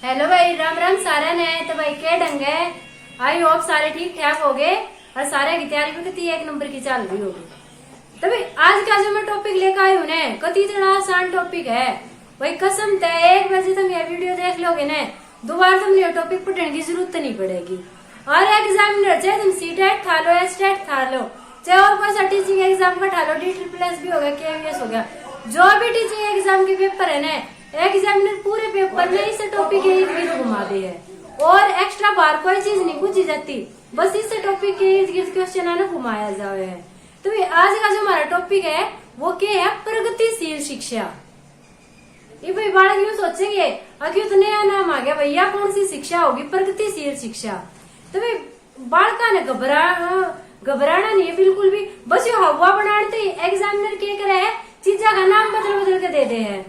Hello भाई, राम राम सारे ने। तो भाई क्या ढंग है? आई होप सारे ठीक ठाक हो गए और सारे की तैयारी भी कितनी एक नंबर की चल रही होगी। तो भाई आज का जो मैं टॉपिक लेकर आई हूँ ने कति इतना आसान टॉपिक है भाई। कसम तय 1 बजे तुम ये वीडियो देख लोगे ने दोबारा तुम ये टॉपिक पढ़ने की जरूरत नहीं पड़ेगी। और एग्जामिनर चाहे तुम सीटेट था लो, एस्टेट था लो, चाहे और कोई सा टीचिंग एग्जाम का था लो, DSSS भी हो गया, KVS हो गया, जो भी टीचिंग एग्जाम के पेपर है ना, एग्जामिनर पूरे पेपर में इस टॉपिक के इर्द गिर्द घुमा दे है और एक्स्ट्रा बार कोई चीज नहीं पूछी जाती, बस इस टॉपिक के इर्द गिर्द क्वेश्चन है ना घुमाया जाए है। तो आज का जो हमारा टॉपिक है वो क्या है? प्रगतिशील शिक्षा। ये भाई बालक यूं सोचेंगे अक्यूत नया नाम आ गया भैया, कौन सी शिक्षा होगी? प्रगतिशील शिक्षा। तो भाई बालका ने घबराना नहीं है बिल्कुल भी, बस ये हवा बनाते ही एग्जामिनर क्या करे है चीजा का नाम बदल बदल के दे दे है।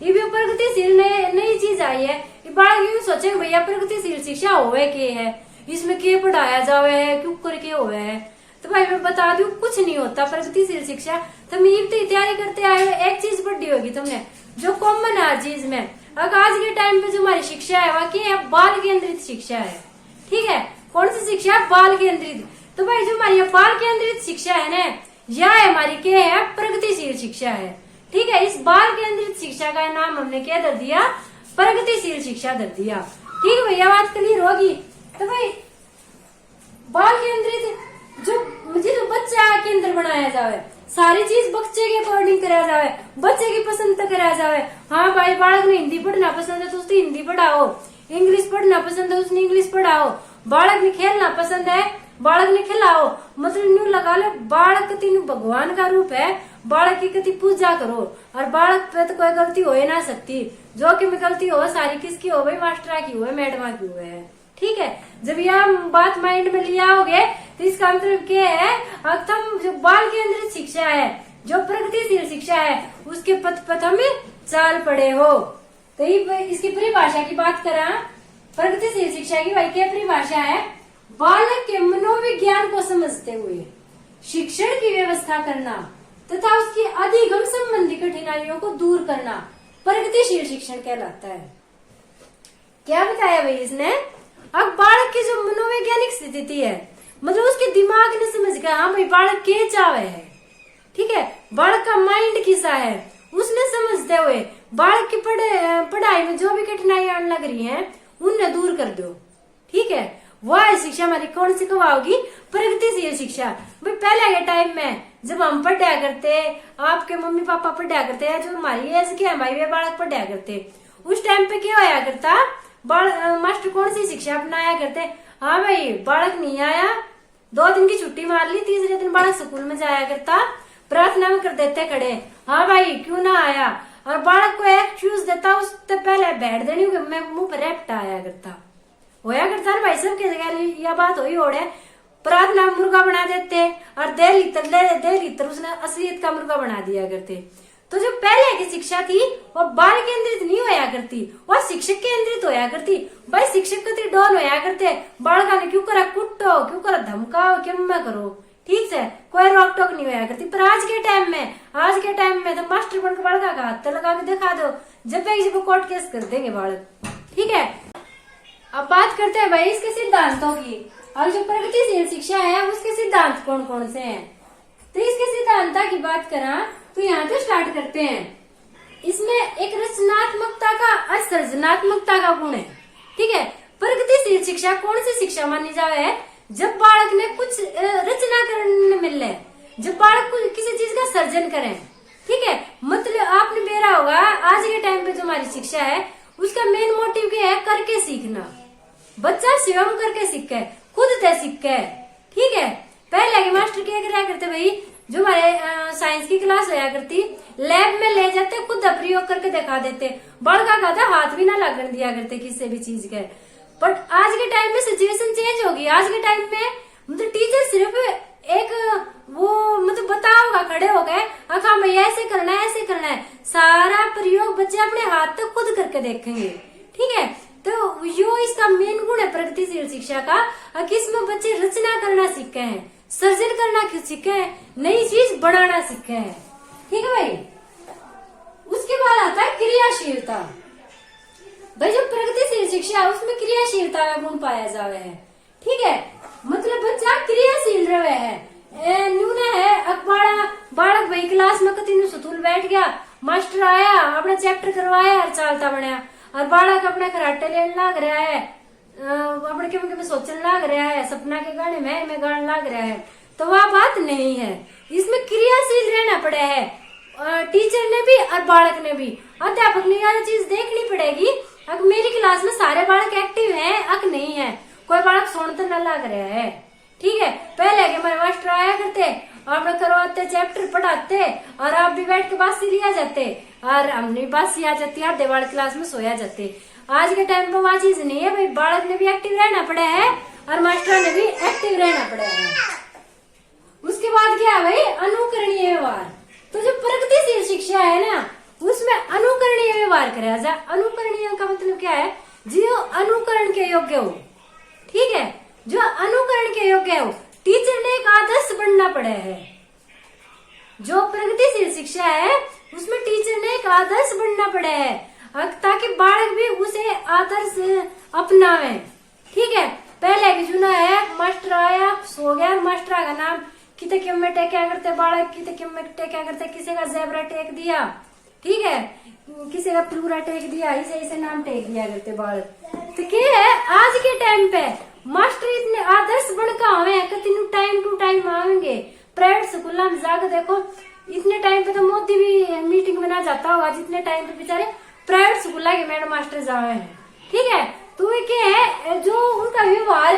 ये भी प्रगतिशील नई चीज आई है। ये बालक यूं सोचेंगे भैया प्रगतिशील शिक्षा होवे के है, इसमें क्या पढ़ाया जावे है, क्यों करके होवे है? तो भाई मैं बता दूं कुछ नहीं होता प्रगतिशील शिक्षा। तुम इतनी तैयारी करते आए हो, एक चीज पढ़ी होगी तुमने जो कॉमन है हर चीज में। अगर आज के टाइम पे जो हमारी शिक्षा है वह क्या है? बाल केंद्रित शिक्षा है। ठीक है, कौन सी शिक्षा? बाल केंद्रित। तो भाई जो हमारी बाल केंद्रित शिक्षा है ना, यह हमारी क्या है? प्रगतिशील शिक्षा है। ठीक है, इस बाल केंद्रित शिक्षा का नाम हमने क्या दे दिया? प्रगतिशील शिक्षा दे दिया। ठीक है भैया, बात क्लियर होगी। तो भाई बाल केंद्रित जो मुझे तो बच्चा केंद्र बनाया जावे, सारी चीज बच्चे के अकॉर्डिंग कराया जावे, बच्चे की पसंद तक कराया जावे। हाँ भाई बालक ने हिंदी पढ़ना पसंद है तो उसने हिंदी पढ़ाओ, इंग्लिश पढ़ना पसंद है उसने इंग्लिश पढ़ाओ, बालक ने खेलना पसंद है बालक ने खिलाओ। मतलब न्यू लगा लो बालक तीन भगवान का रूप है, बालक की कति पूजा करो और बालक पे तो कोई गलती हो ही ना सकती। जो कि गलती हो सारी किसकी हो भाई? मास्टरा की हो, मैडमा की हो है। ठीक है, जब यह बात माइंड में लिया होगे तो इसका मतलब क्या है? अब तुम जो बाल केंद्रित शिक्षा है, जो प्रगतिशील शिक्षा है, उसके पथ पथ में चाल पड़े हो। तो इसकी परिभाषा की बात करा, प्रगतिशील शिक्षा की भाई क्या परिभाषा है? बालक के मनोविज्ञान को समझते हुए शिक्षण की व्यवस्था करना तथा उसकी अधिगम संबंधी कठिनाइयों को दूर करना प्रगतिशील शिक्षण कहलाता है। क्या बताया भाई इसने? अब बालक की जो मनोवैज्ञानिक स्थिति है, मतलब उसके दिमाग ने समझ गया हाँ भाई बालक के चावे है। ठीक है, बालक का माइंड किसा है उसने समझते हुए बालक की पढ़ाई में जो भी कठिनाइयां आने लग रही हैं उन्हें दूर कर दो। ठीक है, वह शिक्षा हमारी कौन सी कहवाओगी? प्रगतिशील शिक्षा। भाई पहले के टाइम में जब हम पढ़ा करते, आपके मम्मी पापा पढ़ा करते हैं, जो हमारी एज के है भाई वे बालक पढ़ा करते, उस टाइम पे क्या होया करता? मास्टर कौन सी शिक्षा अपनाया करते? हाँ भाई बालक नहीं आया, 2 दिन की छुट्टी मार ली, तीसरे दिन बालक स्कूल में जाया करता, प्रार्थना में कर देते खड़े, हाँ भाई क्यों ना आया, और बालक को एक चूज देता उससे पहले बैठ देनी मैं मुंह पर रेपटा आया करता, होया करता ना भाई सबके जगह। यह बात हुई ओढ़े प्रार्थना मुर्गा बना देते और दे लीटर उसने असलियत का मुर्गा बना दिया करते। तो जो पहले की शिक्षा थी वो बाल केंद्रित नहीं होया करती, वो शिक्षक केंद्रित होया करती। भाई शिक्षक कति डॉन होया करते, बालका ने क्यों करा कुटो, क्यों करा धमकाओ, क्यों मैं करो, ठीक है, कोई रोक टोक नहीं होया करती। पर आज के टाइम में तो मास्टर बनकर बालका का हाथ लगा के दिखा दो, जब तक इसको कोर्ट केस कर देंगे बालक। ठीक है, अब बात करते हैं भाई इसके सिद्धांतों की। और जो प्रगतिशील शिक्षा है उसके सिद्धांत कौन कौन से हैं? तो इसके सिद्धांत की बात करा तो यहाँ से स्टार्ट करते हैं। इसमें एक रचनात्मकता का और सृजनात्मकता का गुण है। ठीक है, प्रगतिशील शिक्षा कौन सी शिक्षा मानी जावे है? जब बालक ने कुछ रचना करने मिले, जब बालक किसी चीज का सर्जन करें। ठीक है, मतलब आपने बेरा होगा आज के टाइम पे जो हमारी शिक्षा है उसका मेन मोटिव क्या है? करके सीखना। बच्चा स्वयं करके सीखे, खुद से सीखे। ठीक है, पहले के मास्टर क्या कराया करते भाई? जो हमारे साइंस की क्लास होया करती, लैब में ले जाते, खुद प्रयोग करके दिखा देते, बड़का का था हाथ भी ना लगन दिया करते किसी भी चीज के। बट आज के टाइम में सिचुएशन चेंज होगी। आज के टाइम में मतलब टीचर सिर्फ एक वो मतलब बताओगा खड़े हो गए, हाँ भैया ऐसे करना है, सारा प्रयोग बच्चे अपने हाथ तक खुद करके देखेंगे। ठीक है, तो यो इसका मेन गुण है प्रगतिशील शिक्षा का कि इसमें बच्चे रचना करना सीखे हैं, सर्जन करना सीखे हैं, नई चीज बनाना सीखे हैं। ठीक है भाई, उसके बाद आता है क्रियाशीलता। भाई जो प्रगतिशील क्रियाशीलता का गुण पाया जावे है। ठीक है, मतलब बच्चा क्रियाशील रहे है। न्यून है अखबारा बालक भाई क्लास में कति सुतूल बैठ गया, मास्टर आया अपना चैप्टर करवाया और चालता बनया, और बालक अपने खराटे लेने लाग रहा है, अपने के सोचने लाग रहा है, सपना के गाने में गाने लाग रहा है, तो वह बात नहीं है। इसमें क्रियाशील रहना पड़े है, टीचर ने भी और बालक ने भी। अध्यापक ने यह चीज देखनी पड़ेगी, अब मेरी क्लास में सारे बालक एक्टिव हैं अक नहीं है, कोई बालक सोने तो न लग रहा है। ठीक है, पहले के हमारे मास्टर आया करते और करवाते चैप्टर पढ़ाते, और आप भी बैठ के बासी लिया जाते, और हमने बासी आ जाती है, आधे बालक क्लास में सोया जाते। आज के टाइम पे वह चीज नहीं है भाई, बालक ने भी एक्टिव रहना पड़ा है और मास्टर ने भी एक्टिव रहना पड़ा है। उसके बाद क्या है भाई, अनुकरणीय व्यवहार। तो जो प्रगतिशील शिक्षा है ना, उसमें अनुकरणीय व्यवहार कराया जाए। अनुकरणीय का मतलब क्या है, जो अनुकरण के योग्य हो। ठीक है, जो अनुकरण के योग्य हो, टीचर ने एक आदर्श बनना पड़ा है। जो प्रगतिशील शिक्षा है उसमें टीचर ने एक आदर्श बनना पड़ा है, ताकि बालक भी उसे आदर्श अपनावे। ठीक है, पहले की चुना है, मास्टर आया सो गया, मास्टर का नाम किते क्यों में टेक्या करते बालक, किते क्यों में टेक्या करते, किसी का जेबरा टेक दिया, ठीक है, किसी का प्लूरा टेक दिया, ऐसे नाम टेक दिया करते बालक। तो क्या है, आज के टाइम पे मास्टर इतने आदर्श बनका हवे कतिनु टाइम टू टाइम आवेंगे। प्राइवेट स्कूल में जाकर देखो, इतने टाइम पे तो मोदी भी मीटिंग में ना जाता होगा जितने टाइम पे बेचारे प्राइवेट स्कूल के मैडम मास्टर जावे हैं। ठीक है, तो ये क्या है, जो उनका व्यवहार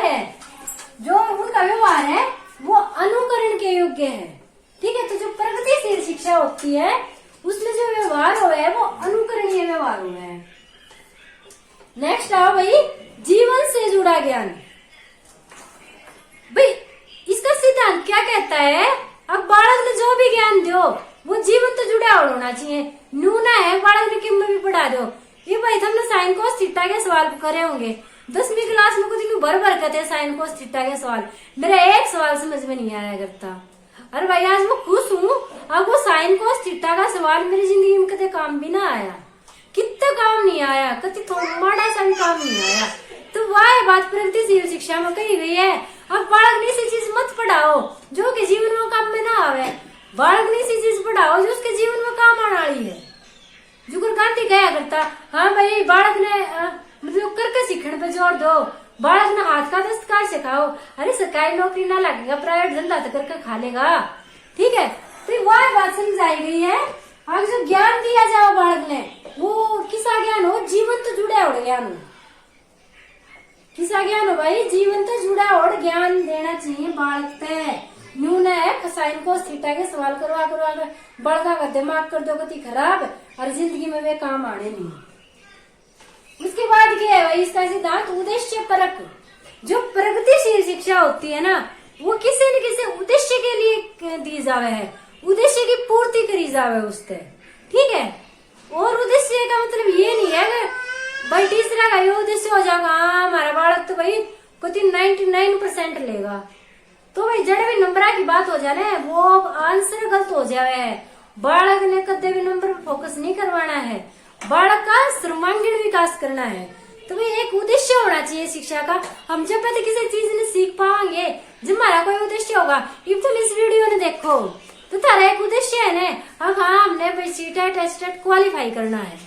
है वो अनुकरण के योग्य है। ठीक है, तो जो प्रगतिशील शिक्षा होती है उसमें जो व्यवहार हुआ है वो अनुकरणीय व्यवहार हुआ है। नेक्स्ट आओ भाई, जीवन से जुड़ा ज्ञान। भाई इसका सिद्धांत क्या कहता है, अब बालक ने जो भी ज्ञान दो वो जीवन तो जुड़ा होना चाहिए। नूना है बालक ने किम में भी पढ़ा दो, ये भाई हमने साइन कोस थीटा के सवाल करे होंगे 10वीं क्लास में, कुछ भर भर करते साइन कोस थीटा के सवाल, मेरा एक सवाल समझ में नहीं आया करता। अरे भाई आज मैं खुश हूँ, अब वो साइन कोस थीटा का सवाल मेरी जिंदगी में कदे काम भी ना आया, कितना काम नहीं आया, कति थोड़ा माड़ा सा भी काम नहीं आया। तो वह बात प्रगतिशील शिक्षा में कही गई है। अब बालक ने ऐसी चीज मत पढ़ाओ जो कि जीवन में काम में ना आवे, बालक ने ऐसी चीज पढ़ाओ जो उसके जीवन में काम आने वाली है। जुगर गांधी कहा करता, हाँ भाई बालक ने मतलब करके सीखने पे जोर दो, बालक ने हाथ का दस्तकार सिखाओ। अरे सरकारी नौकरी ना लगेगा, प्राइवेट धंधा तो करके खा लेगा। ठीक है, तो वह बात समझाई गई है। अब जो ज्ञान दिया जाओ बालक ने, वो किसा ज्ञान हो, जीवन तो जुड़ा हो ज्ञान हो, किसा ज्ञान हो भाई, जीवन तो जुड़ा और ज्ञान देना चाहिए बालक पे। न्यून है साइन कोस थीटा के सवाल करवा बड़का का दिमाग कर दो गति खराब, और जिंदगी में वे काम आने नहीं। उसके बाद क्या है भाई, इसका सिद्धांत उद्देश्य परक। जो प्रगतिशील शिक्षा होती है ना, वो किसी न किसी उद्देश्य के लिए दी जावे है, उद्देश्य की पूर्ति करी जावे उससे। ठीक है, और उद्देश्य का मतलब ये नहीं है कि भाई तीसरा का ये उद्देश्य हो जाएगा, हाँ हमारा बालक तो भाई कुछ 99% लेगा, तो भाई जड़ भी नंबर की बात हो जाए वो आंसर गलत हो जावे है। बालक ने कदे भी नंबर पर फोकस नहीं करवाना है, बालक का सर्वांगीण विकास करना है। तो भाई एक उद्देश्य होना चाहिए शिक्षा का। हम जब पहले किसी चीज ने सीख पाएंगे जब हमारा कोई उद्देश्य होगा। अब तुम इस वीडियो ने देखो तो तारा एक उद्देश्य है ना, अब हाँ हमने भाई सीटेट टेस्टेट क्वालिफाई करना है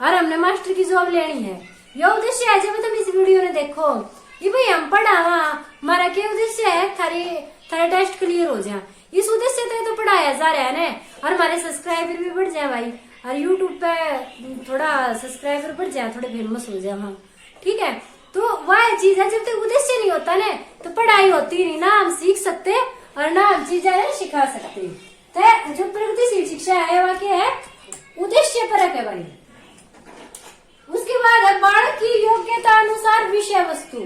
और हमने मास्टर की जॉब लेनी है, ये उद्देश्य है। जब तुम इस वीडियो ने देखो ये भाई हम पढ़ावा, हमारा क्या उद्देश्य है, थारे टेस्ट क्लियर हो जाए, इस उद्देश्य से तो पढ़ाया जा रहा है ना, और हमारे सब्सक्राइबर भी बढ़ जाए भाई, और यूट्यूब पे थोड़ा सब्सक्राइबर बढ़ जाए, थोड़े फेमस हो जाए हम। ठीक है, तो वह चीज है, जब तक उद्देश्य नहीं होता ना तो पढ़ाई होती नहीं, ना हम सीख सकते और ना हम चीजें सिखा सकते। तो जो प्रगतिशील शिक्षा है वह क्या है, उद्देश्य परक है भाई। उसके बाद है बालक की योग्यता अनुसार विषय वस्तु।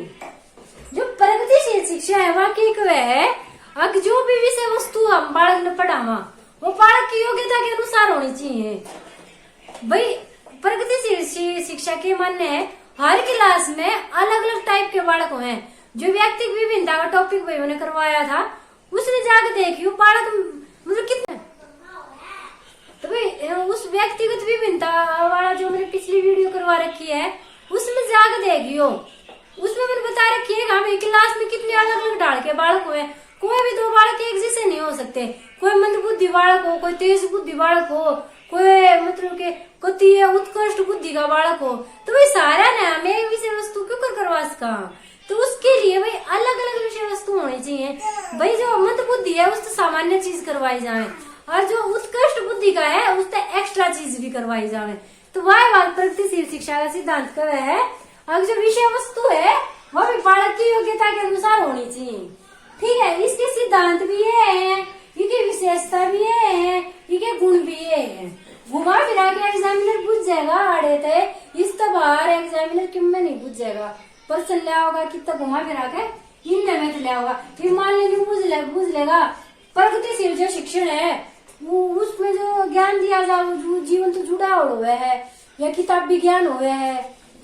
जो प्रगतिशील शिक्षा है वह की है, अब जो भी विषय वस्तु हम बालक ने पढ़ावा वो बालक की योग्यता के अनुसार होनी चाहिए भाई। प्रगतिशील शिक्षा के मानने है हर क्लास में अलग अलग टाइप के बालक हैं। जो व्यक्तिगत विभिन्नता का टॉपिक भाई उन्हें करवाया था, उसने जाकर देखी वो बालक मतलब कितने, तो भाई उस व्यक्तिगत विभिन्नता वाला जो मैंने पिछली वीडियो करवा रखी है उसमें जाकर देखियो उसमें मैंने बता रखी है भाई क्लास में कितने अलग अलग ढाल के बालक हुए, कोई भी दो बालक एक जैसे नहीं हो सकते। कोई मंदबुद्धि बालक हो, कोई तेज बुद्धि बालक हो, कोई मतलब के कति उत्कृष्ट बुद्धि का बालक हो, तो भाई सारा ना हमें एक विषय वस्तु क्यों कर करवा सका। तो उसके लिए भाई अलग अलग विषय वस्तु होनी चाहिए। भाई जो मंद बुद्धि है उससे सामान्य चीज करवाई जाए, और जो उत्कृष्ट बुद्धि का है उससे एक्स्ट्रा चीज भी करवाई जाए। तो वह बात प्रगतिशील शिक्षा का सिद्धांत का है। अब जो विषय वस्तु है वह भी बालक की योग्यता के अनुसार होनी चाहिए। ठीक है, इसके सिद्धांत भी ये है, इनकी विशेषता भी ये है, इनके गुण भी ये है। घुमा फिरा के एग्जामिनर पूछ जाएगा आड़े थे इस बाहर एग्जामिनर क्यों में नहीं पूछ जाएगा, पर चल लिया होगा कितना घुमा फिरा के इनने में लिया होगा। फिर मान लीजिए पूछ लेगा प्रगतिशील जो शिक्षण है वो उसमें जो ज्ञान दिया जाए वो जीवन तो जुड़ा हुआ है, या किताबी ज्ञान हुए है,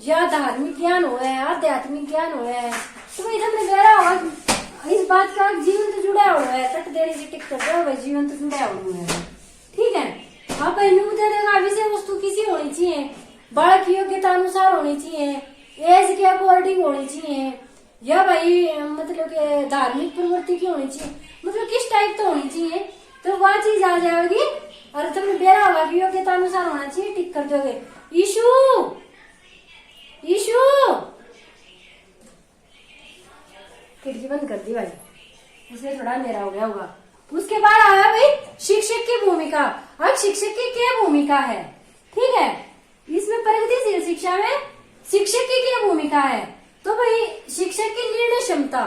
या धार्मिक ज्ञान हुए है, आध्यात्मिक ज्ञान हुए है। तो भाई हमने गहरा होगा इस बात का जीवन तो जुड़ा हुआ है, तट देने से टिक कर हुआ जीवन तो जुड़ा हुआ है। ठीक है, हाँ भाई देगा विषय वस्तु किसी होनी चाहिए, बालक की योग्यता अनुसार होनी चाहिए, एज के अकॉर्डिंग होनी चाहिए, या भाई मतलब के धार्मिक प्रवृत्ति की होनी चाहिए, मतलब किस टाइप तो होनी चाहिए। तो वह चीज आ जाएगी और तुमने बेरा होगा कि योग्यता अनुसार होना चाहिए, टिक कर दोगे। ईशु खिड़की बंद कर दी भाई, इसलिए थोड़ा अंधेरा हो गया होगा। उसके बाद आया भाई शिक्षक की भूमिका। अब शिक्षक की क्या भूमिका है, ठीक है, इसमें प्रगतिशील शिक्षा में शिक्षक की क्या भूमिका है। तो भाई शिक्षक की निर्णय क्षमता,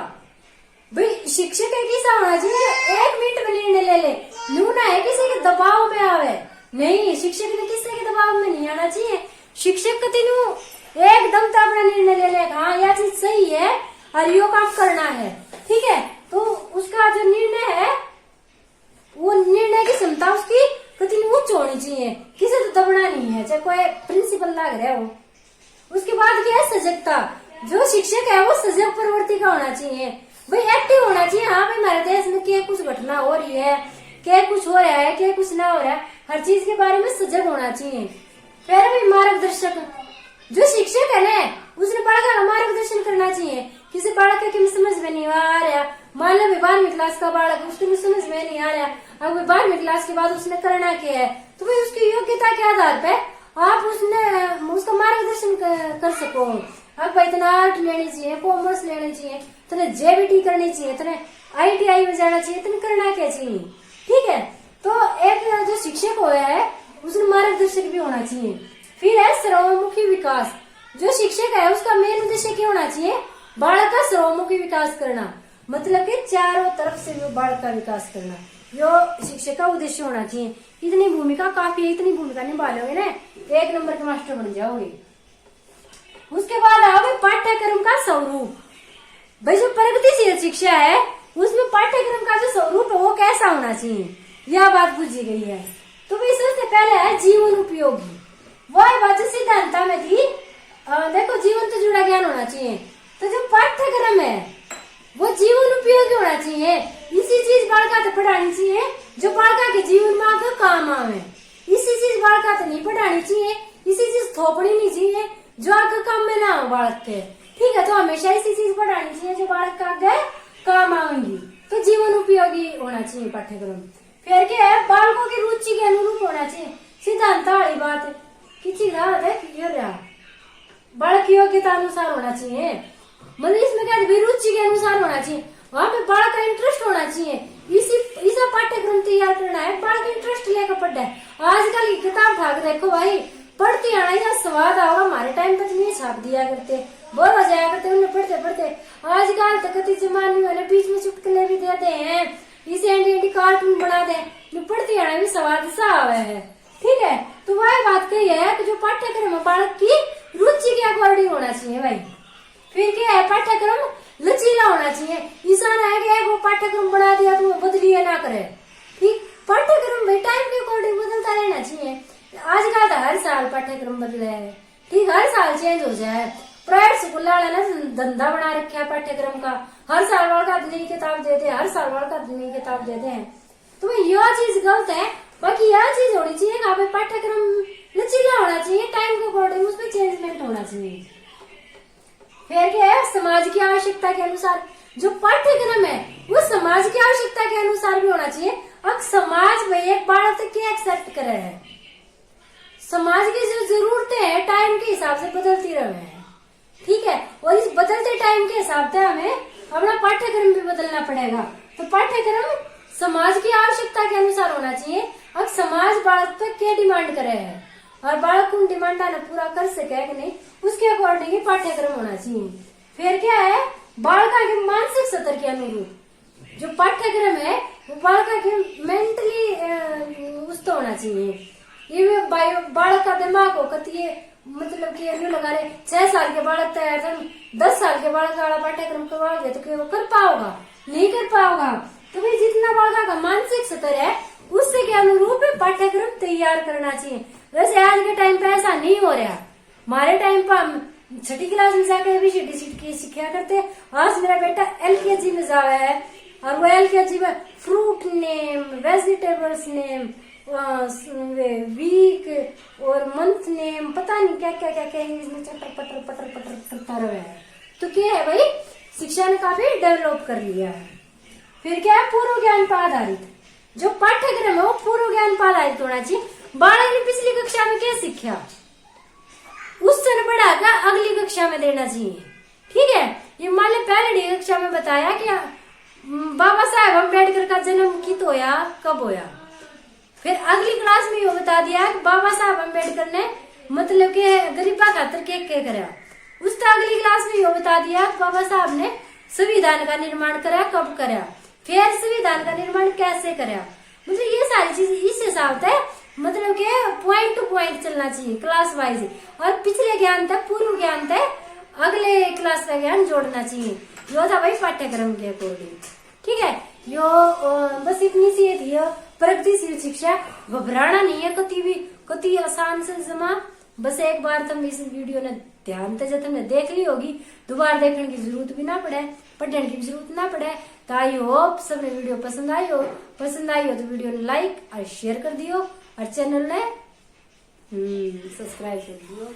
भाई शिक्षक एक ऐसा होना चाहिए 1 मिनट में निर्णय ले ले, नूना है किसी के दबाव में आवे नहीं, शिक्षक ने किसी के दबाव में नहीं आना चाहिए। शिक्षक का तीनों एकदम तो अपना निर्णय ले ले, हाँ यह चीज सही है और यो काम करना है। ठीक है, तो उसका जो निर्णय है वो निर्णय की क्षमता उसकी कति उच्च होनी चाहिए, किसी तो दबना नहीं है, चाहे कोई प्रिंसिपल लग रहा हो। उसके बाद क्या है सजगता, जो शिक्षक है वो सजग प्रवृत्ति का होना चाहिए, भाई एक्टिव होना चाहिए। हाँ भाई हमारे देश में क्या कुछ घटना हो रही है, क्या कुछ हो रहा है, क्या कुछ ना हो रहा है, हर चीज के बारे में सजग होना चाहिए। फिर भाई मार्गदर्शक, जो शिक्षक है ना उसने बालक का मार्गदर्शन करना चाहिए। किसी बालक के समझ में नहीं आ रहा, मान लो 12वीं क्लास का बालक उसके समझ में नहीं आ रहा, अब 12वीं क्लास के बाद उसने करना क्या है, तो भाई उसकी योग्यता के आधार पे आप उसका मार्गदर्शन कर सको। अब भाई इतना आर्ट लेनी चाहिए, कॉमर्स लेनी चाहिए, तो जेबीटी करनी चाहिए, तो ITI में जाना चाहिए, तो करना क्या चाहिए। ठीक है, तो एक जो शिक्षक हुआ है उसने मार्गदर्शक भी होना चाहिए। फिर है सर्वमुखी विकास, जो शिक्षक है उसका मेन उद्देश्य क्या होना चाहिए, बालक का सर्वमुखी विकास करना, मतलब कि चारों तरफ से बालक का विकास करना, जो शिक्षक का उद्देश्य होना चाहिए। इतनी भूमिका काफी है, इतनी भूमिका निभा लोगे ना 1 नंबर के मास्टर बन जाओगे। उसके बाद आओगे पाठ्यक्रम का स्वरूप। भाई जो प्रगतिशील शिक्षा है उसमें पाठ्यक्रम का जो स्वरूप है वो कैसा होना चाहिए, यह बात पूछी गई है। तो भाई सबसे पहले है जीवन उपयोगी, वह बात जो सिद्धांत में थी। देखो जीवन से जुड़ा ज्ञान होना चाहिए, तो जो पाठ्यक्रम है वो जीवन उपयोगी होना चाहिए। इसी चीज बालका तो पढ़ानी चाहिए जो बालका के जीवन में आगे काम आवे, इसी चीज बालका तो नहीं पढ़ानी चाहिए, इसी चीज थोपड़ी नहीं चाहिए जो आगे काम में ना हो बालक के। ठीक है, तो हमेशा ऐसी चीज पढ़ानी चाहिए जो बालक का आगे काम आएंगी। तो जीवन उपयोगी होना चाहिए पाठ्यक्रम। फिर क्या है, बालकों की रुचि के अनुरूप होना चाहिए। सिद्धांत वाली बात है, किसी बालक की योग्यता अनुसार होना चाहिए, मतलब इसमें क्या रुचि के अनुसार होना चाहिए, वहाँ पे बालक का इंटरेस्ट होना चाहिए। इसी पाठ्यक्रम तैयार करना है, बालक इंटरेस्ट लेकर पढ़ना है। आजकल की किताब उठा के देखो भाई, पढ़ती आना या स्वाद आओगा। हमारे टाइम पर नहीं छाप दिया करते, बोर हो जाया करते उन्हें पढ़ते पढ़ते। आजकल तो कति जमाने वाले बीच में चुटकुले भी देते हैं, इसे एंटी कार्टून बना दे, पढ़ती आना भी स्वाद सा आवा है। ठीक है, तो वह बात कही है कि जो पाठ्यक्रम है बालक की रुचि के अकॉर्डिंग होना चाहिए भाई। फिर क्या है, पाठ्यक्रम लचीला होना चाहिए। ऐसा ना है कि वो पाठ्यक्रम बना दिया तो बदलिए ना करे। ठीक, पाठ्यक्रम भाई टाइम के अकॉर्डिंग बदलता रहना चाहिए। आजकल तो हर साल पाठ्यक्रम बदले है, ठीक, हर साल चेंज हो जाए। प्राइवेट स्कूल वाले ने धंधा बना रखा है पाठ्यक्रम का, हर साल वाल का नई किताब देते हैं, हर साल वाल का नई किताब देते हैं। तो भाई यह चीज गलत है। बाकी यह चीज होनी चाहिए कि पाठ्यक्रम लचीला होना चाहिए, टाइम के अकॉर्डिंग उसमें चेंजमेंट होना चाहिए। फिर क्या है, समाज की आवश्यकता के अनुसार जो पाठ्यक्रम है वो समाज की आवश्यकता के अनुसार भी होना चाहिए। अब समाज में एक बालक तक क्या एक्सेप्ट करे है, समाज की जो जरूरतें हैं टाइम के हिसाब से बदलती रहे हैं, ठीक है। और इस बदलते टाइम के हिसाब से हमें अपना पाठ्यक्रम भी बदलना पड़ेगा। तो पाठ्यक्रम समाज की आवश्यकता के अनुसार होना चाहिए। अब समाज बालक पर क्या डिमांड करे है और बालक उन डिमांडा ने पूरा कर सके कि नहीं, उसके अकॉर्डिंग ही पाठ्यक्रम होना चाहिए। फिर क्या है, बालका के मानसिक स्तर के अनुरूप जो पाठ्यक्रम है वो बालका के मेंटली उस तो होना चाहिए। ये बालक का दिमाग हो कती मतलब कि लगा रहे 6 साल के बालक तैयार थे, 10 साल के बालक वाला पाठ्यक्रम करवाओगे तो क्या वो कर पाओगा, नहीं कर पाओगा। तो भाई जितना बालका का मानसिक स्तर है उससे के अनुरूप पाठ्यक्रम तैयार करना चाहिए। वैसे आज के टाइम पे ऐसा नहीं हो रहा। हमारे टाइम पर हम 6ठी क्लास में जाकर ABCD की सीखा करते। आज मेरा बेटा LKG में जावा है और वो LKG में fruit name, vegetables name, week और मंथ नेम, पता नहीं क्या क्या क्या क्या इंग्लिश में चटर पटर पटर पटर करता रहा है। तो क्या है भाई, शिक्षा ने काफी डेवलप कर लिया है। फिर क्या है, पूर्व ज्ञान पर आधारित जो पाठ्यक्रम है वो पूर्व ज्ञान पर आधारित होना चाहिए। बालक ने पिछली कक्षा में क्या सीखा उससे न बढ़ाकर अगली कक्षा में देना चाहिए, ठीक है। ये मान लो पहले कक्षा में बताया कि बाबा साहेब अम्बेडकर का जन्म कित होया, कब होया। फिर अगली क्लास में ये बता दिया कि बाबा साहब अम्बेडकर ने मतलब के गरीबा खातर क्या करा। उसका अगली क्लास में ये बता दिया कि बाबा साहब ने संविधान का निर्माण करा, कब करा, फिर संविधान का निर्माण कैसे करा। मतलब ये सारी चीज इस हिसाब से मतलब के पॉइंट टू पॉइंट चलना चाहिए क्लास वाइज। और पिछले ज्ञान तक पूर्व ज्ञान तक अगले क्लास का ज्ञान जोड़ना चाहिए, जो था भाई पाठ्यक्रम के अकॉर्डिंग, ठीक है। यो बस इतनी सी थी प्रगतिशील शिक्षा। घबराना नहीं है कति आसान से जमा। बस एक बार तुम इस वीडियो ने ध्यान से तुमने देख ली होगी, दोबारा देखने की जरूरत भी ना पड़े, पढ़ने की भी जरूरत ना पड़े। तो आई होप सबने वीडियो पसंद आई हो तो वीडियो ने लाइक और शेयर कर दियो और चैनल ने सब्सक्राइब कर दियो।